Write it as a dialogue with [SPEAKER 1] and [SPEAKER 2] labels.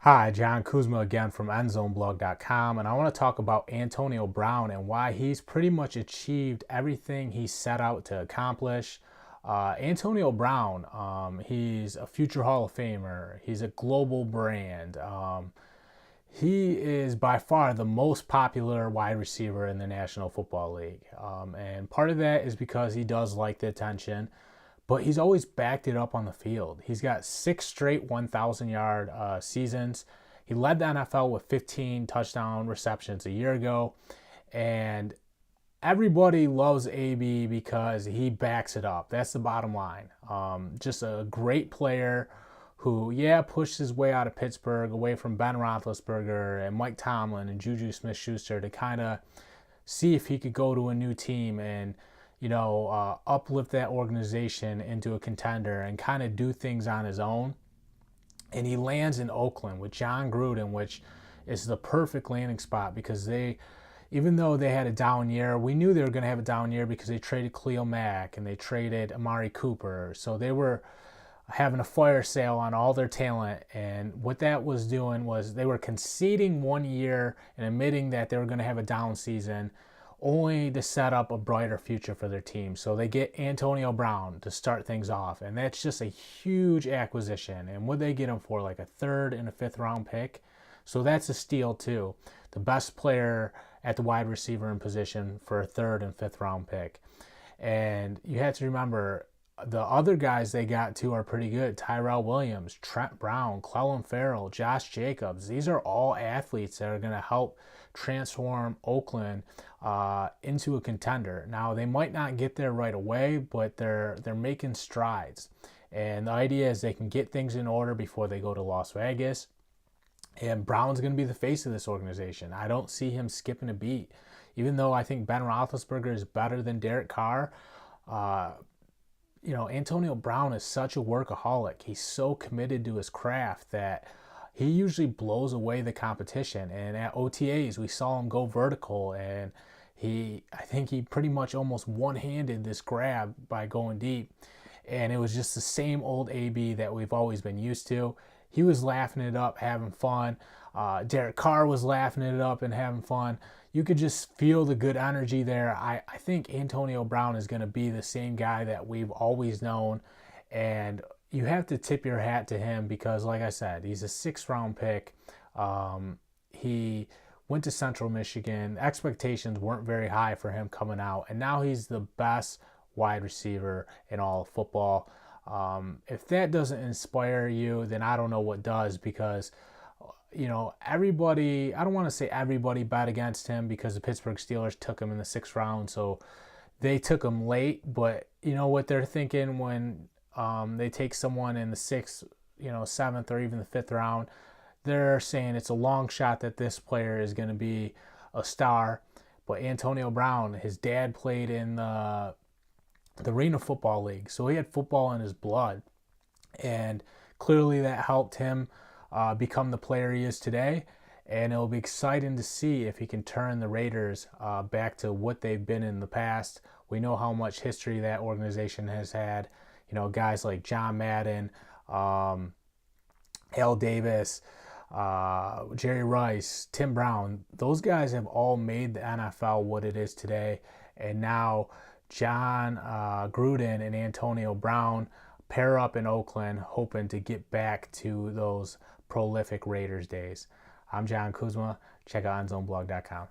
[SPEAKER 1] Hi, John Kuzma again from EndZoneBlog.com, and I want to talk about Antonio Brown and why he's pretty much achieved everything he set out to accomplish. Antonio Brown, he's a future Hall of Famer. He's a global brand. He is by far the most popular wide receiver in the National Football League. And part of that is because he does like the attention, but he's always backed it up on the field. He's got 6 straight 1,000-yard seasons. He led the NFL with 15 touchdown receptions a year ago. And everybody loves AB because he backs it up. That's the bottom line. Just a great player who, pushed his way out of Pittsburgh, away from Ben Roethlisberger and Mike Tomlin and Juju Smith-Schuster to kind of see if he could go to a new team and, uplift that organization into a contender and kind of do things on his own. And he lands in Oakland with Jon Gruden, which is the perfect landing spot because even though they had a down year, we knew they were going to have a down year because they traded Khalil Mack and they traded Amari Cooper. So they were having a fire sale on all their talent. And what that was doing was they were conceding 1 year and admitting that they were going to have a down season only to set up a brighter future for their team. So they get Antonio Brown to start things off. And that's just a huge acquisition. And what they get him for, like a third and a fifth round pick. So that's a steal too. The best player at the wide receiver in position for a third and fifth round pick. And you have to remember, the other guys they got too are pretty good. Tyrell Williams, Trent Brown, Clelin Ferrell, Josh Jacobs. These are all athletes that are going to help transform Oakland into a contender. Now, they might not get there right away, but they're making strides. And the idea is they can get things in order before they go to Las Vegas. And Brown's going to be the face of this organization. I don't see him skipping a beat. Even though I think Ben Roethlisberger is better than Derek Carr, Antonio Brown is such a workaholic. He's so committed to his craft that he usually blows away the competition. And at OTAs, we saw him go vertical, and I think he pretty much almost one-handed this grab by going deep. And it was just the same old AB that we've always been used to. He was laughing it up, having fun. Derek Carr was laughing it up and having fun. You could just feel the good energy there. I think Antonio Brown is going to be the same guy that we've always known. And you have to tip your hat to him because, like I said, he's a 6th-round pick. He went to Central Michigan. Expectations weren't very high for him coming out. And now he's the best wide receiver in all of football. If that doesn't inspire you, then I don't know what does, because everybody, I don't want to say everybody bet against him because the Pittsburgh Steelers took him in the 6th round, so they took him late. But you know what they're thinking when they take someone in the 6th, 7th, or even the 5th round? They're saying it's a long shot that this player is going to be a star. But Antonio Brown, his dad played in the Arena Football League, so he had football in his blood, and clearly that helped him become the player he is today. And it'll be exciting to see if he can turn the Raiders back to what they've been in the past. We know how much history that organization has had. Guys like John Madden, Al Davis, Jerry Rice, Tim Brown. Those guys have all made the NFL what it is today. And now Jon Gruden and Antonio Brown pair up in Oakland, hoping to get back to those prolific Raiders days. I'm John Kuzma. Check out EndZoneBlog.com.